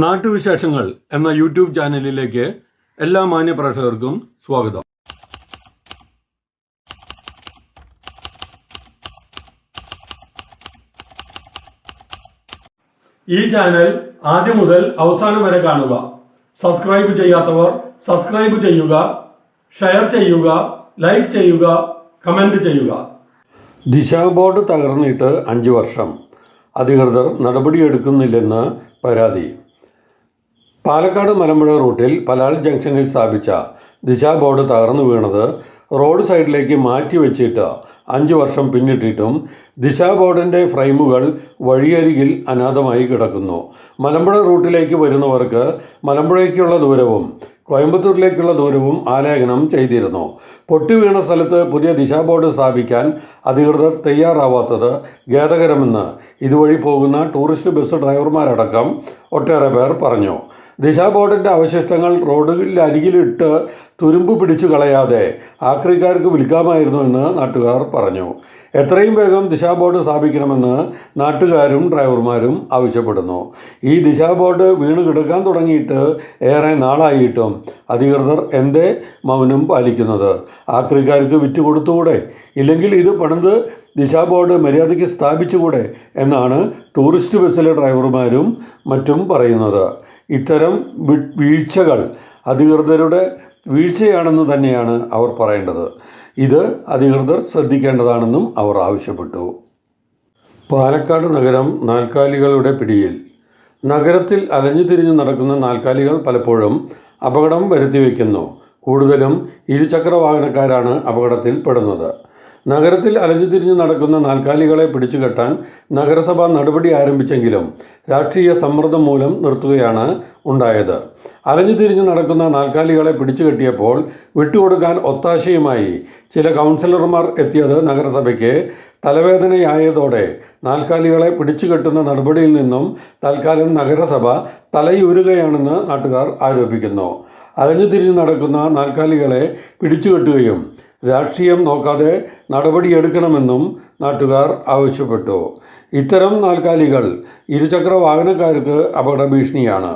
നാട്ടുവിശേഷങ്ങൾ എന്ന യൂട്യൂബ് ചാനലിലേക്ക് എല്ലാ മാന്യ പ്രേക്ഷകർക്കും സ്വാഗതം. ഈ ചാനൽ ആദ്യം മുതൽ അവസാനം വരെ കാണുക. സബ്സ്ക്രൈബ് ചെയ്യാത്തവർ സബ്സ്ക്രൈബ് ചെയ്യുക, ഷെയർ ചെയ്യുക, ലൈക്ക് ചെയ്യുക, കമന്റ് ചെയ്യുക. ദിശാ ബോർഡ് തകർന്നിട്ട് 5 വർഷം, അധികൃതർ നടപടിയെടുക്കുന്നില്ലെന്ന് പരാതി. പാലക്കാട് മലമ്പുഴ റൂട്ടിൽ പലാൾ ജംഗ്ഷനിൽ സ്ഥാപിച്ച ദിശാ ബോർഡ് തകർന്നു വീണത് റോഡ് സൈഡിലേക്ക് മാറ്റി വെച്ചിട്ട് 5 വർഷം പിന്നിട്ടിട്ടും ദിശാ ബോർഡിൻ്റെ ഫ്രെയിമുകൾ വഴിയരികിൽ അനാഥമായി കിടക്കുന്നു. മലമ്പുഴ റൂട്ടിലേക്ക് വരുന്നവർക്ക് മലമ്പുഴയ്ക്കുള്ള ദൂരവും കോയമ്പത്തൂരിലേക്കുള്ള ദൂരവും ആലേഖനം ചെയ്തിരുന്നു. പൊട്ടിവീണ സ്ഥലത്ത് പുതിയ ദിശാ ബോർഡ് സ്ഥാപിക്കാൻ അധികൃതർ തയ്യാറാവാത്തത് ഖേദകരമെന്ന് ഇതുവഴി പോകുന്ന ടൂറിസ്റ്റ് ബസ് ഡ്രൈവർമാരടക്കം ഒട്ടേറെ പേർ പറഞ്ഞു. ദിശാ ബോർഡിൻ്റെ അവശിഷ്ടങ്ങൾ റോഡിൽ അരികിലിട്ട് തുരുമ്പ് പിടിച്ചു കളയാതെ ആക്രിക്കാർക്ക് വിൽക്കാമായിരുന്നുവെന്ന് നാട്ടുകാർ പറഞ്ഞു. എത്രയും വേഗം ദിശാ ബോർഡ് സ്ഥാപിക്കണമെന്ന് നാട്ടുകാരും ഡ്രൈവർമാരും ആവശ്യപ്പെടുന്നു. ഈ ദിശാ ബോർഡ് വീണ് കിടക്കാൻ തുടങ്ങിയിട്ട് ഏറെ നാളായിട്ടും അധികൃതർ എന്തേ മൗനം പാലിക്കുന്നത്? ആക്രിക്കാർക്ക് വിറ്റുകൊടുത്തുകൂടെ? ഇല്ലെങ്കിൽ ഇത് പണിത് ദിശാ ബോർഡ് മര്യാദയ്ക്ക് സ്ഥാപിച്ചുകൂടെ എന്നാണ് ടൂറിസ്റ്റ് ബസ്സിലെ ഡ്രൈവർമാരും മറ്റും പറയുന്നത്. ഇത്തരം വീഴ്ചകൾ അധികൃതരുടെ വീഴ്ചയാണെന്ന് തന്നെയാണ് അവർ പറയേണ്ടത്. ഇത് അധികൃതർ ശ്രദ്ധിക്കേണ്ടതാണെന്നും അവർ ആവശ്യപ്പെട്ടു. പാലക്കാട് നഗരം നാൽക്കാലികളുടെ പിടിയിൽ. നഗരത്തിൽ അലഞ്ഞുതിരിഞ്ഞു നടക്കുന്ന നാൽക്കാലികൾ പലപ്പോഴും അപകടം വരുത്തിവെക്കുന്നു. കൂടുതലും ഇരുചക്ര വാഹനക്കാരാണ് അപകടത്തിൽ പെടുന്നത്. നഗരത്തിൽ അലഞ്ഞുതിരിഞ്ഞു നടക്കുന്ന നാൽക്കാലികളെ പിടിച്ചുകെട്ടാൻ നഗരസഭ നടപടി ആരംഭിച്ചെങ്കിലും രാഷ്ട്രീയ സമ്മർദ്ദം മൂലം നിർത്തുകയാണ് ഉണ്ടായത്. അലഞ്ഞുതിരിഞ്ഞു നടക്കുന്ന നാൽക്കാലികളെ പിടിച്ചുകെട്ടിയപ്പോൾ വിട്ടുകൊടുക്കാൻ ഒത്താശയുമായി ചില കൗൺസിലർമാർ എത്തിയത് നഗരസഭയ്ക്ക് തലവേദനയായതോടെ നാൽക്കാലികളെ പിടിച്ചുകെട്ടുന്ന നടപടിയിൽ നിന്നും തൽക്കാലം നഗരസഭ തലയൂരുകയാണെന്ന് നാട്ടുകാർ ആരോപിക്കുന്നു. അലഞ്ഞുതിരിഞ്ഞു നടക്കുന്ന നാൽക്കാലികളെ പിടിച്ചുകെട്ടുകയും രാഷ്ട്രീയം നോക്കാതെ നടപടിയെടുക്കണമെന്നും നാട്ടുകാർ ആവശ്യപ്പെട്ടു. ഇത്തരം നാൽക്കാലികൾ ഇരുചക്ര വാഹനക്കാർക്ക് അപകട ഭീഷണിയാണ്.